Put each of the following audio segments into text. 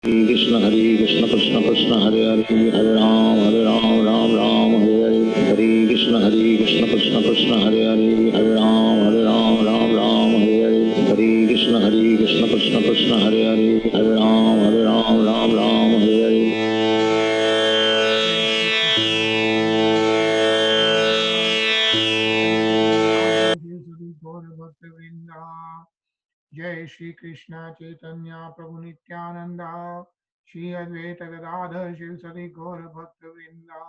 Krishna Krishna Krishna Hare Hare Hare Ram Ram Hare Hare Hare Krishna Krishna Krishna Hare Hare Hare Ram Ram Hare Hare Hare Krishna Krishna Krishna Hare Hare Hare Ram Hare Hare. Jai Shri Krishna Chaitanya Prabhu Nityananda Shri Advaita Gadadhar Shivsati Gaura Bhakta Vrinda.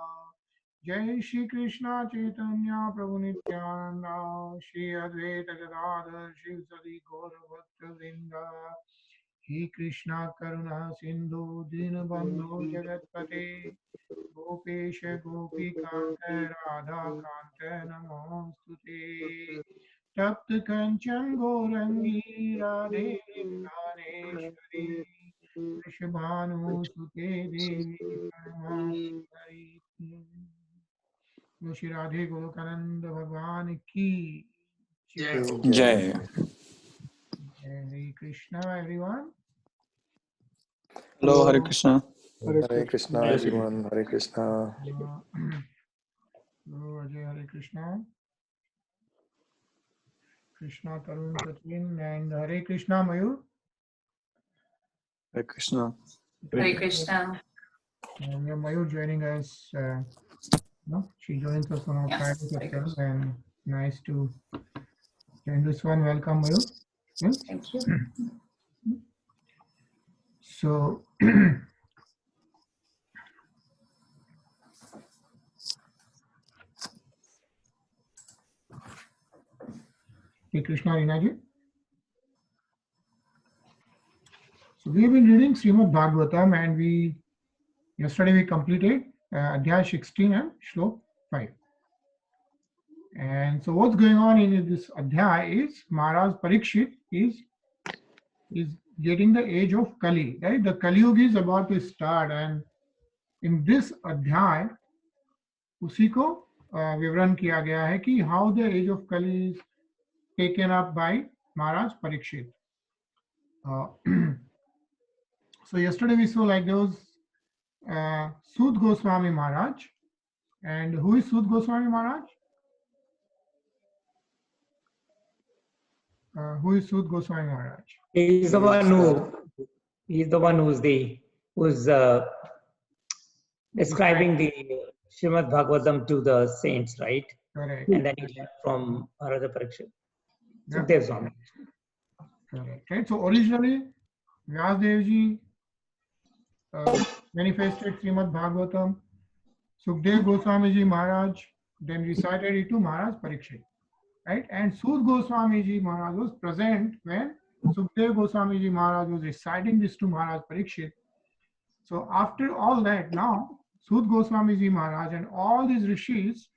Jai Shri Krishna Chaitanya Prabhu Nityananda Shri Advaita Gadadhar Shivsati Gaura Bhakta Vrinda. He Krishna Karuna Sindhu Dinabandhu Jagatpate Gopesha Gopikanta Radha Kanta Namostute. तप्त कंचन गौरंगी राधे वृंदानेश्वरी वृषभानुसुते देवी परमाश्वरी। श्री राधे गोलोकानंद भगवान की जय। जय। Hare Krishna, everyone. Hello, Hare Krishna. Hare Krishna, everyone. Hare Krishna. Hello, Hare Krishna. Krishna Tarun Sachin and Hare Krishna Mayur. Hare Krishna. Hare Krishna. And we have Mayur joining us. No, she joins us on our Friday sessions, and nice to join this one. Welcome, Mayur. Yes? Thank you. So, Hare Krishna, Rinaji. So we have been reading Srimad Bhagvatam, and yesterday we completed Adhyaya 16 and Shlok 5. And so what's going on in this Adhyaya is Maharaj Parikshit is getting the age of Kali, right? The Kali Yuga is about to start, and in this Adhyaya उसी को विवरण किया गया है कि how the age of Kali is taken up by Maharaj Parikshit. So yesterday we saw like there was Sud Goswami Maharaj. And who is Sud Goswami Maharaj? Who is Sud Goswami Maharaj? He's the one who's describing the Srimad Bhagvatam to the saints, right? Correct. And then he left from Radha Parikshit. Yeah. Sukdev Swami. Correct. Right. So originally, Vyasdev ji manifested Srimad Bhagvatam. Sukdev Goswami ji Maharaj then recited it to Maharaj Parikshit. Right. And Sud Goswami ji Maharaj was present when Sukdev Goswami ji Maharaj was reciting this to Maharaj Parikshit. So after all that, now Sud Goswami ji Maharaj and all these rishis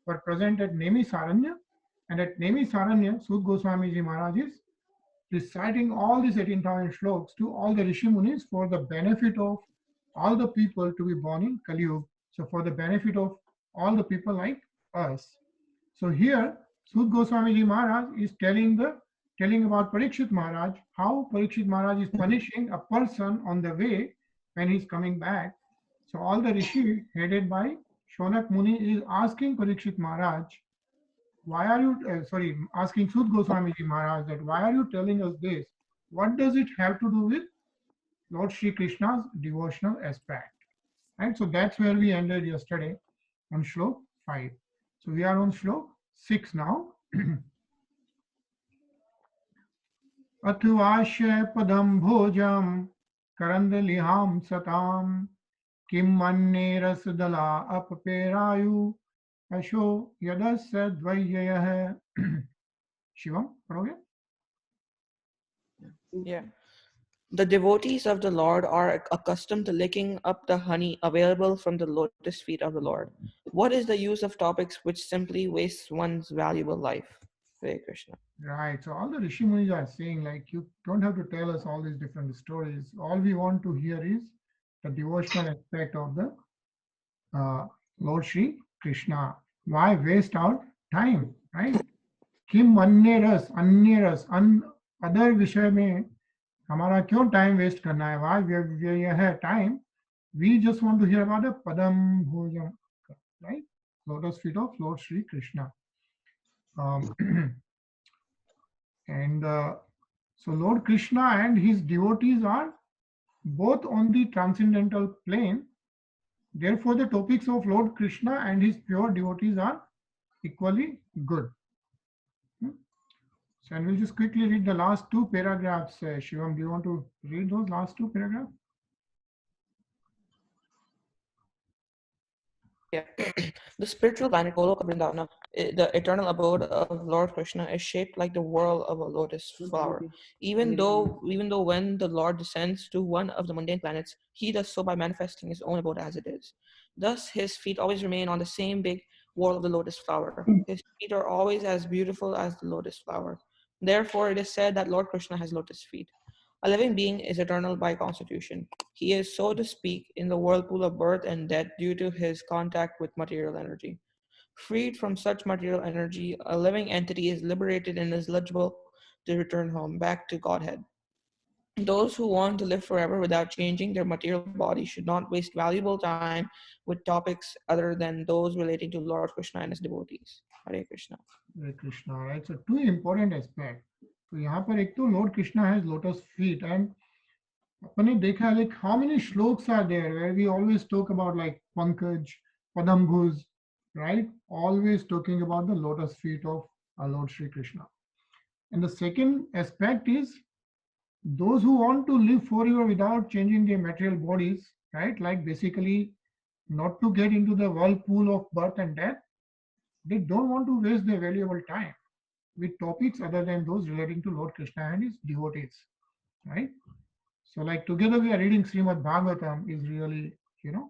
were present at Nemi Saranya, and at Nemi Saranya, Sud Goswami ji Maharaj is reciting all these 18,000 shloks to all the Rishi Munis for the benefit of all the people to be born in Kali Yuga. So for the benefit of all the people like us. So here, Sud Goswami ji Maharaj is telling about Parikshit Maharaj, how Parikshit Maharaj is punishing a person on the way when he's coming back. So all the rishis headed by Shonak Muni is asking Parikshit Maharaj, why are you, asking Sud Goswami ji Maharaj that why are you telling us this? What does it have to do with Lord Shri Krishna's devotional aspect? Right, so that's where we ended yesterday on Shlok 5. So we are on Shlok 6 now. Athuvashya padam bhojam karandaliham satam kim manne rasdala apaperayu asho yadasya dvayayah. Shivam, पढ़ोगे? Yeah. The devotees of the Lord are accustomed to licking up the honey available from the lotus feet of the Lord. What is the use of topics which simply waste one's valuable life? Hare Krishna. Right. So all the Rishi Munis are saying, like, you don't have to tell us all these different stories. All we want to hear is the devotional aspect of the Lord Shri Krishna. Why waste our time, right? Kim anye ras, other vishay mein हमारा क्यों time waste करना है? Why we have time? We just want to hear about the Padam Bhojam, right? Lotus feet of Lord Sri Krishna. And so Lord Krishna and his devotees are both on the transcendental plane. Therefore, the topics of Lord Krishna and his pure devotees are equally good. So, and we'll just quickly read the last two paragraphs. Shivam, do you want to read those last two paragraphs? Yeah. The spiritual planet Goloka Vrindavana, the eternal abode of Lord Krishna, is shaped like the whorl of a lotus flower. Even though when the Lord descends to one of the mundane planets, he does so by manifesting his own abode as it is. Thus, his feet always remain on the same big whorl of the lotus flower. His feet are always as beautiful as the lotus flower. Therefore, it is said that Lord Krishna has lotus feet. A living being is eternal by constitution. He is, so to speak, in the whirlpool of birth and death due to his contact with material energy. Freed from such material energy, a living entity is liberated and is eligible to return home, back to Godhead. Those who want to live forever without changing their material body should not waste valuable time with topics other than those relating to Lord Krishna and his devotees. Hare Krishna. Hare Krishna, right? So two important aspects. So यहाँ पर एक तो Lord Krishna has lotus feet, and अपने देखा like how many shlokas are there where we always talk about like Pankaj, Padambhuz, right? Always talking about the lotus feet of our Lord Sri Krishna. And the second aspect is those who want to live forever without changing their material bodies, right? Like basically not to get into the whirlpool of birth and death, they don't want to waste their valuable time with topics other than those relating to Lord Krishna and his devotees, right? So like together we are reading Srimad Bhagvatam is really, you know,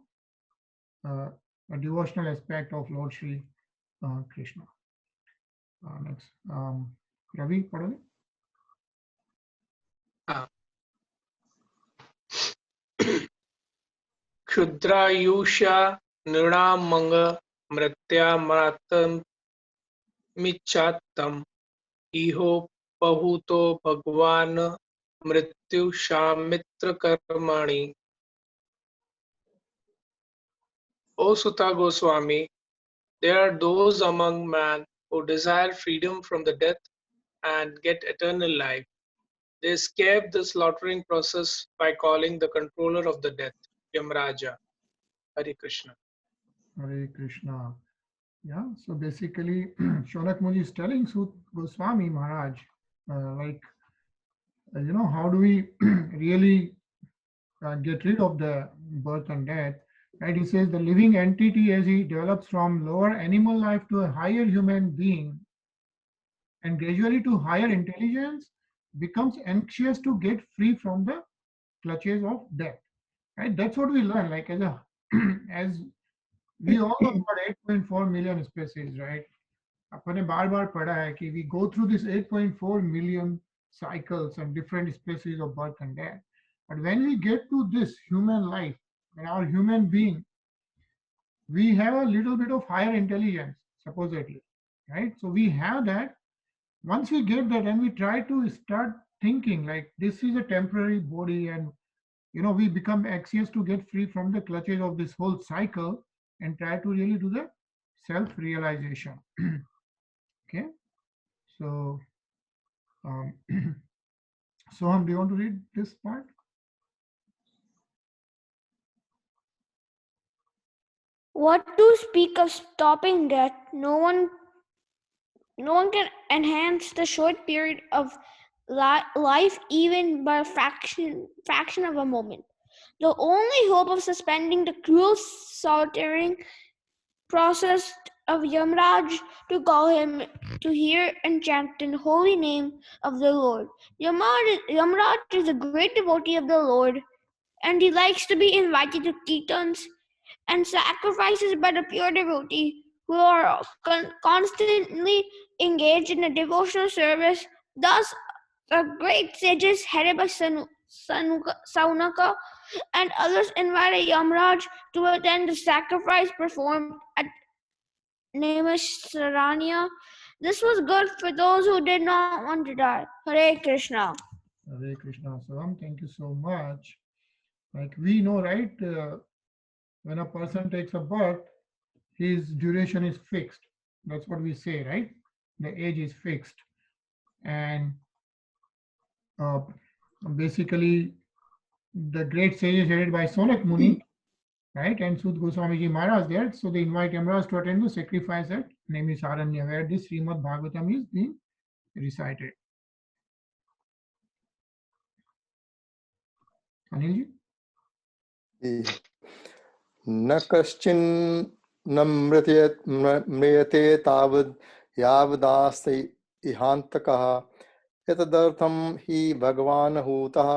a devotional aspect of Lord Sri Krishna. Next, Ravi, pardon. क्षुद्रायुषा नृणामंग मृत्यामृतमिच्छात्तम् इहो बहुतो भगवान् मृत्यु शामित्र कर्मणि. O Sutta Goswami, there are those among man who desire freedom from the death and get eternal life. They escape the slaughtering process by calling the controller of the death, Yamraja. Hare Krishna. Hare Krishna. Yeah, so basically, Shonak Muni is telling Sut Goswami Maharaj, you know, how do we really get rid of the birth and death? Right? He says the living entity, as he develops from lower animal life to a higher human being and gradually to higher intelligence, becomes anxious to get free from the clutches of death. Right? That's what we learn. Like as we all know about 8.4 million species, right? अपने बार बार पढ़ा है कि we go through this 8.4 million cycles and different species of birth and death. But when we get to this human life, and our human being, we have a little bit of higher intelligence, supposedly, right? So we have that. Once we get that and we try to start thinking like this is a temporary body, and you know, we become anxious to get free from the clutches of this whole cycle and try to really do the self-realization. Okay, so Soham, do you want to read this part? What to speak of stopping death? No one can enhance the short period of life even by a fraction of a moment. The only hope of suspending the cruel slaughtering process of Yamraj to call him to hear and chant the holy name of the Lord. Yamraj is a great devotee of the Lord, and he likes to be invited to kirtans and sacrifices by the pure devotee who are constantly engaged in a devotional service. Thus, the great sages headed by Saunaka and others invited Yamraj to attend the sacrifice performed at Naimisharanya. This was good for those who did not want to die. Hare Krishna. Hare Krishna. Soham, thank you so much. Like we know, right? When a person takes a birth, his duration is fixed. That's what we say, right? The age is fixed. And uh, basically, the great sages headed by Sonak Muni, right? And Sud Goswami Ji Maharaj there. So they invite Yamraj to attend the sacrifice at name is Aranya, where this Srimad Bhagavatam is being recited. Anil ji? न कश्चिन् न म्रियते तावद् यावदास्ति इहान्तकः एतदर्थं हि भगवान् हूतः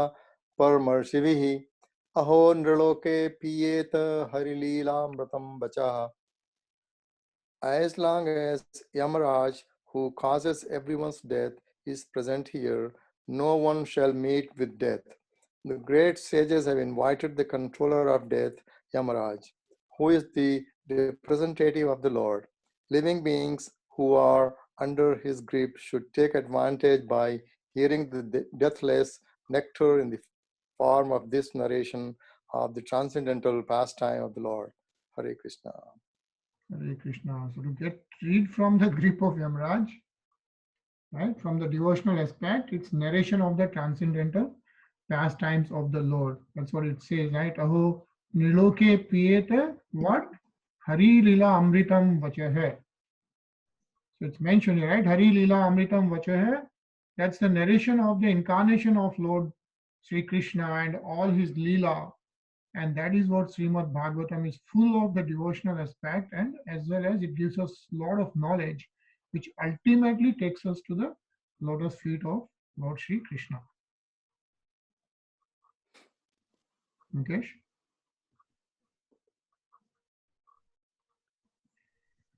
परमर्षिभिः अहो नृलोके पीयेत हरिलीलामृतं वचः. As long as Yamaraj, who causes everyone's death, is present here, no one shall meet with death. The great sages have invited the controller of death, Yamaraj, who is the representative of the Lord. Living beings who are under his grip should take advantage by hearing the deathless nectar in the form of this narration of the transcendental pastime of the Lord. Hare Krishna. Hare Krishna. So to get freed from the grip of Yamraj, right, from the devotional aspect, it's narration of the transcendental pastimes of the Lord. That's what it says, right? Aho niloke piyete what? Hari lila amritam vachahe. So it's mentioned here, right? Hari lila amritam vachahe. That's the narration of the incarnation of Lord Sri Krishna and all his lila. And that is what Srimad Bhagavatam is full of, the devotional aspect, and as well as it gives us a lot of knowledge, which ultimately takes us to the lotus feet of Lord Sri Krishna. Mukesh?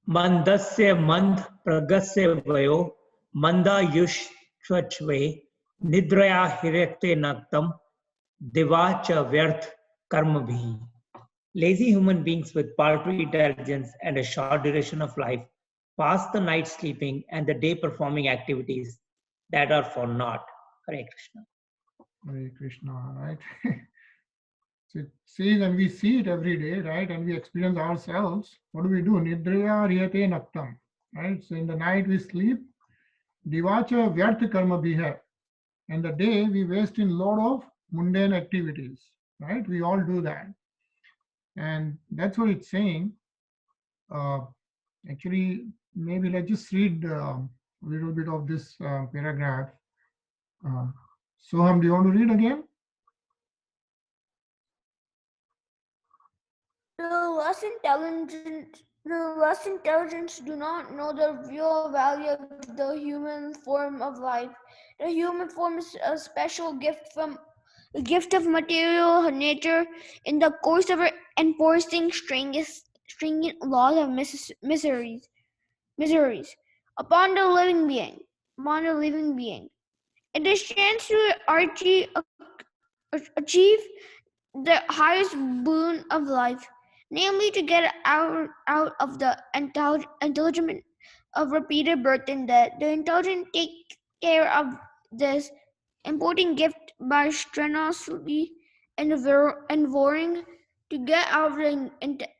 Mandasya mandh pragasya vayo manda yushvachve nidraya hirekte naktam divacha vyarth karmabhi. Lazy human beings with paltry intelligence and a short duration of life pass the night sleeping and the day performing activities that are for naught. Hare Krishna. Hare Krishna, right? So it says, and we see it every day, right? And we experience ourselves. What do? Nidraya riyate naktam, right? So in the night we sleep. Divacha vyarth karma bhiha. And the day we waste in lot of mundane activities, right? We all do that. And that's what it's saying. Actually, maybe let's just read a little bit of this paragraph. Soham, do you want to read again? The less intelligent do not know the real value of the human form of life. The human form is a special gift from a gift of material nature in the course of enforcing stringent laws of miseries upon the living being. It is chance to achieve the highest boon of life, namely to get out of the intelligence of repeated birth and death. The intelligent take care of this important gift by strenuously endeavoring to get out of the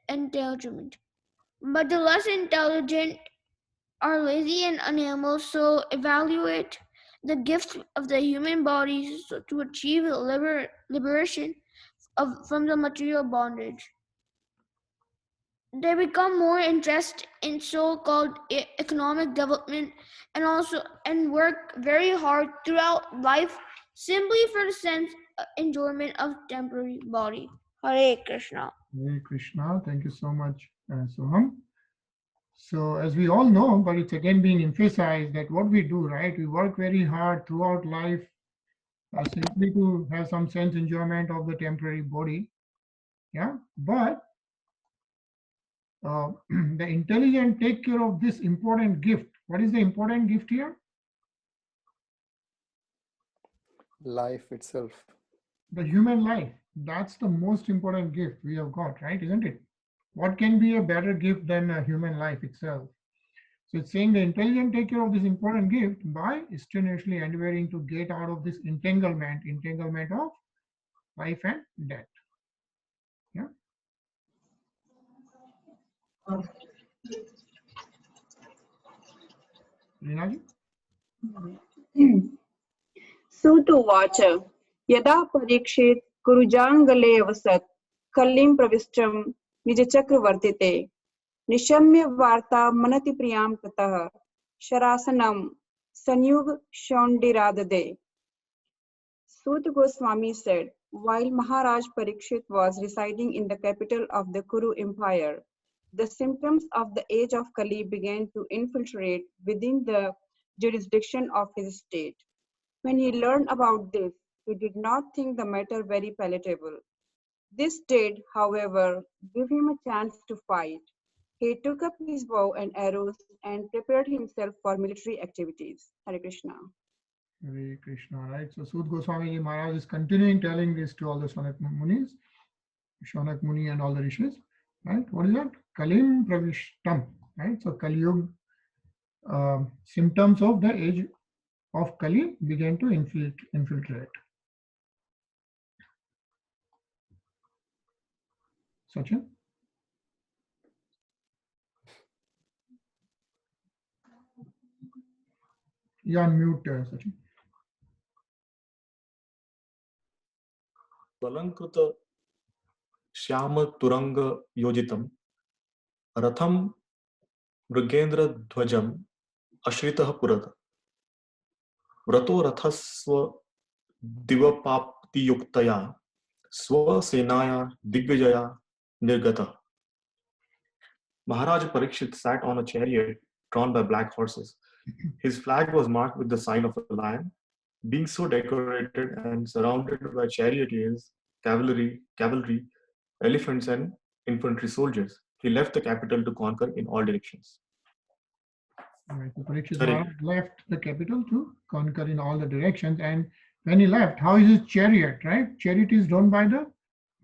intelligent. But the less intelligent are lazy and unable, so evaluate the gift of the human body to achieve liberation from the material bondage. They become more interested in so-called economic development and work very hard throughout life simply for the sense of enjoyment of temporary body. Hare Krishna. Hare Krishna. Thank you so much, Soham. So as we all know, but it's again being emphasized that what we do, right? We work very hard throughout life simply to have some sense enjoyment of the temporary body. Yeah, but the intelligent take care of this important gift. What is the important gift here? Life itself. The human life. That's the most important gift we have got, right? Isn't it? What can be a better gift than a human life itself? So it's saying the intelligent take care of this important gift by strenuously endeavoring to get out of this entanglement of life and death. Yeah. Rinaji? सुतुवाच यदा परीक्षित कुरुजांगले अवसत् खल्लीं प्रविष्टं निजचक्रवर्तिते निशम्य वार्ता मनति प्रियां ततः शरासनं संयुग शौंडिराददे. Suta Goswami said, while Maharaj Parikshit was residing in the capital of the Kuru Empire, the symptoms of the age of Kali began to infiltrate within the jurisdiction of his state. When he learned about this, he did not think the matter very palatable. This did, however, give him a chance to fight. He took up his bow and arrows and prepared himself for military activities. Hare Krishna. Hare Krishna, right? So Sud Goswami Maharaj is continuing telling this to all the Shanak Munis, Shanak Muni and all the rishis, right? What is that? Kalim Pravishtam, right? So Kali Yuga, symptoms of the age of Kali began to infiltrate. Sachin? You are on mute, Sachin. अलंकृत श्याम तुरंग योजितम रथम मृगेन्द्र ध्वजम अश्रितः पुरत व्रतो रथस्व दिवपाप्तियुक्तया स्वसेनाया Digvijaya निर्गतः. Maharaj Parikshit sat on a chariot drawn by black horses. His flag was marked with the sign of a lion. Being so decorated and surrounded by charioteers, cavalry, elephants, and infantry soldiers, he left the capital to conquer in all directions. Right, so Parikshit Maharaj left the capital to conquer in all the directions. And when he left, how is his chariot, right? Chariot is drawn by the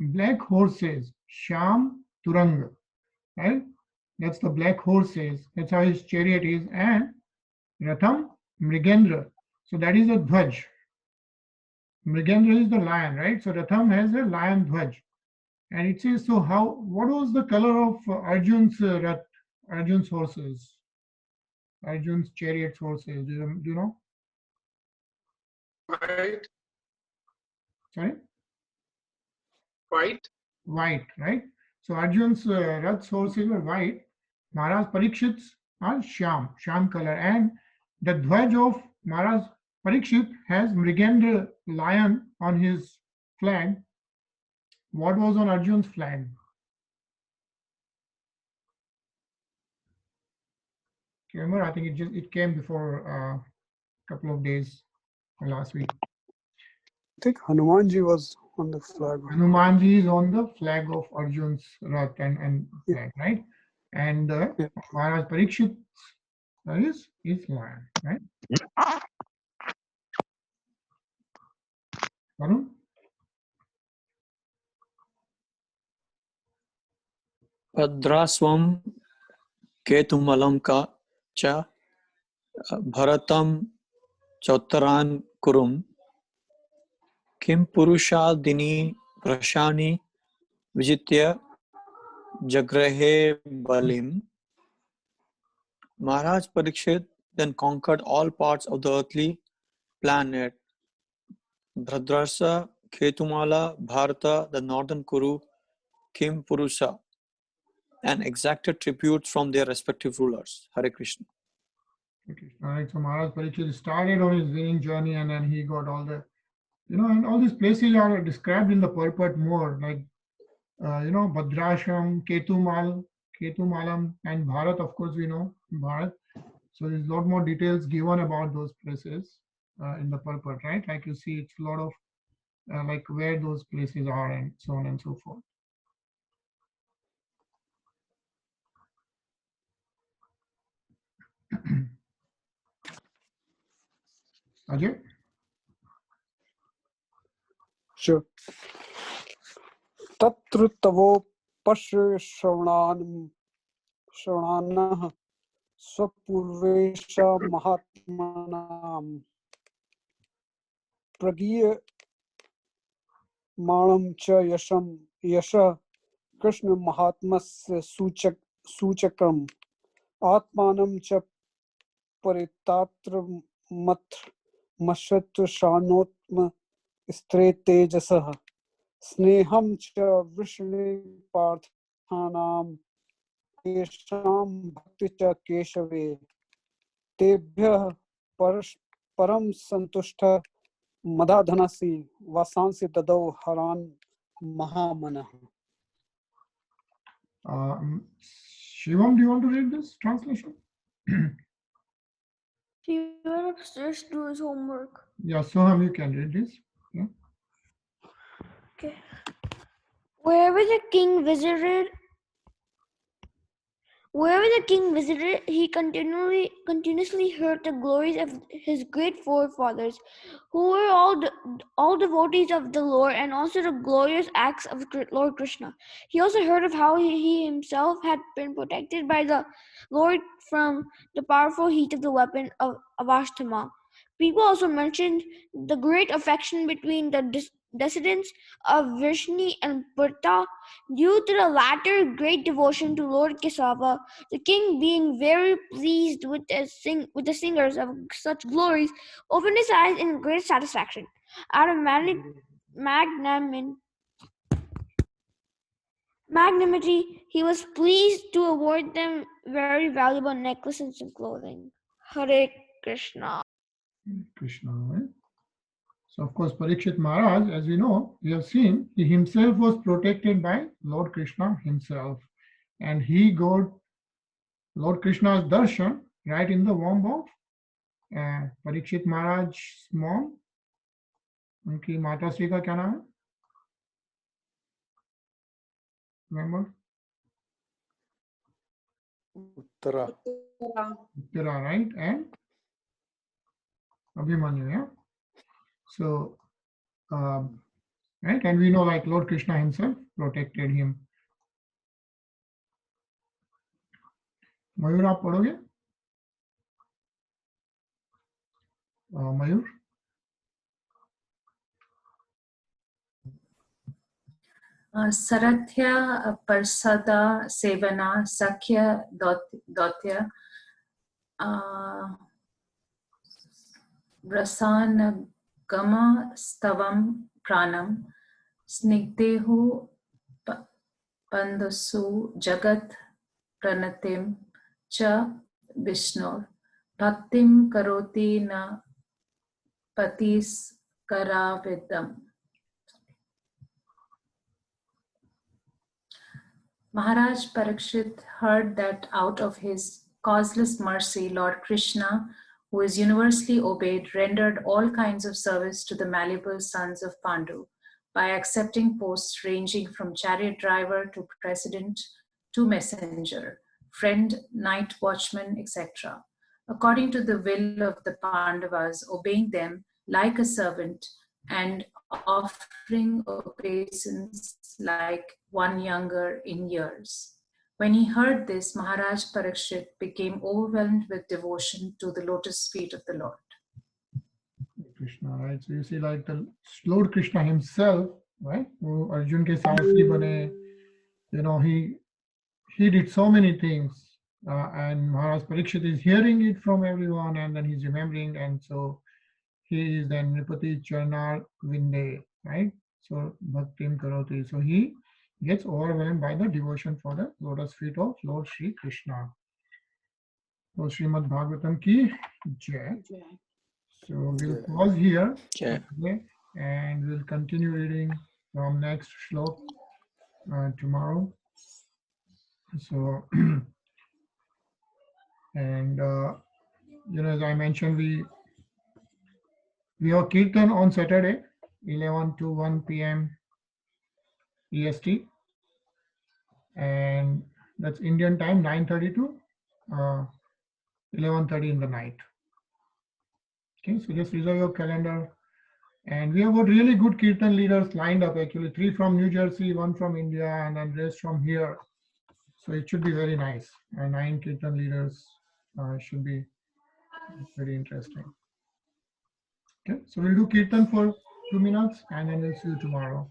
black horses, Sham Turanga, right? That's the black horses. That's how his chariot is. And Ratham Mrigendra. So that is a Dhwaj. Mrigendra is the lion, right? So Ratham has a lion Dhwaj. And it says, so what was the color of Arjun's Rath, Arjun's horses? Arjun's chariot horses. Do you know? White. Sorry? White. White, right? So Arjun's Rath's horses were white. Maharaj Parikshit's are Sham color. And the Dhwaj of Maharaj Parikshit has Mrigendra lion on his flag. What was on Arjun's flag? Remember, I think it came before a couple of days last week. I think Hanumanji was on the flag. Hanumanji is on the flag of Arjun's Rath and flag, right? And Maharaj Parikshit is lion, right? Varun? Bhadraswam Ketumalam ka cha Bharatam Chottaran Kurum Kim Purusha Dini Prashani Vijitya Jagrahe Balim. Maharaj Parikshit then conquered all parts of the earthly planet. Bhadrasa, Ketumala, Bharata, the northern Kuru, Kim Purusha, and exacted tributes from their respective rulers. Hare Krishna. Okay. All right. So Maharaj Parikshit started on his winning journey, and then he got all the, and all these places are described in the purport more, like, Bhadrashram, Ketumalam, and Bharat. Of course, we know Bharat. So there's a lot more details given about those places in the purport, right? Like you see, it's a lot of like where those places are and so on and so forth. Ajay? Sure. Tatra tavo pashu shravanah स्वपूर्वेशा महात्मनां प्रगीयमाणं च यश कृष्ण महात्मस्य सूचकम् आत्मानं च परितात्रमशत्रुशानोत्म स्त्रे तेजसः स्नेहं च वृष्णिपार्थानां तेषां भक्ति च केशवे तेभ्यः परम संतुष्ट मदाधनसि वासांसि ददौ हरान् महामनः. Shivam, do you want to read this translation? He went upstairs to do his homework. Yeah, Soham, you can read this. Yeah. Okay. Wherever the king visited, he continuously heard the glories of his great forefathers, who were all devotees of the Lord, and also the glorious acts of Lord Krishna. He also heard of how he himself had been protected by the Lord from the powerful heat of the weapon of Avasthama. People also mentioned the great affection between the descendants of Vishnu and Purta. Due to the latter great devotion to Lord Kesava, the king, being very pleased with the singers of such glories, opened his eyes in great satisfaction. Out of magnanimity, he was pleased to award them very valuable necklaces and clothing. Hare Krishna. Krishna, right? So, of course, Parikshit Maharaj, as we know, we have seen, he himself was protected by Lord Krishna himself. And he got Lord Krishna's darshan right in the womb of Parikshit Maharaj's mom. उनकी माता श्री का क्या नाम है? Remember? Uttara. Uttara, right? And Abhimanyu, yeah? So, right? And we know like Lord Krishna himself protected him. Mayur, आप पढ़ोगे? Mayur? Sarathya Parsada Sevana Sakya Dotya Rasan Gama Stavam Pranam Snigdehu Pandasu Jagat Pranatim Cha Vishnur Bhaktim Karoti Na Patis Karavidam. Maharaj Parikshit heard that out of his causeless mercy, Lord Krishna, who is universally obeyed, rendered all kinds of service to the malleable sons of Pandu by accepting posts ranging from chariot driver to president to messenger, friend, night watchman, etc. According to the will of the Pandavas, obeying them like a servant and offering obeisance like one younger in years. When he heard this, Maharaj Parikshit became overwhelmed with devotion to the lotus feet of the Lord. Krishna, right? So you see like the Lord Krishna himself, right? Who Arjun ke Sarathy bane, you know, he did so many things. And Maharaj Parikshit is hearing it from everyone and then he's remembering, and so he is then Nipati Charnar Vinde, right? So Bhaktim Karoti. So he gets overwhelmed by the devotion for the lotus feet of Lord Sri Krishna. So Srimad Bhagvatam ki Jai. So we'll pause here today, and we'll continue reading from next shlok tomorrow. So and you know, as I mentioned, we have Kirtan on Saturday, 11 to 1 p.m. EST, and that's Indian time, 9:30 to 11:30 in the night. Okay, so just reserve your calendar. And we have got really good Kirtan leaders lined up, actually 3 from New Jersey, 1 from India, and then rest from here. So it should be very nice. And 9 Kirtan leaders should be very interesting. Okay, so we'll do Kirtan for 2 minutes and then we'll see you tomorrow.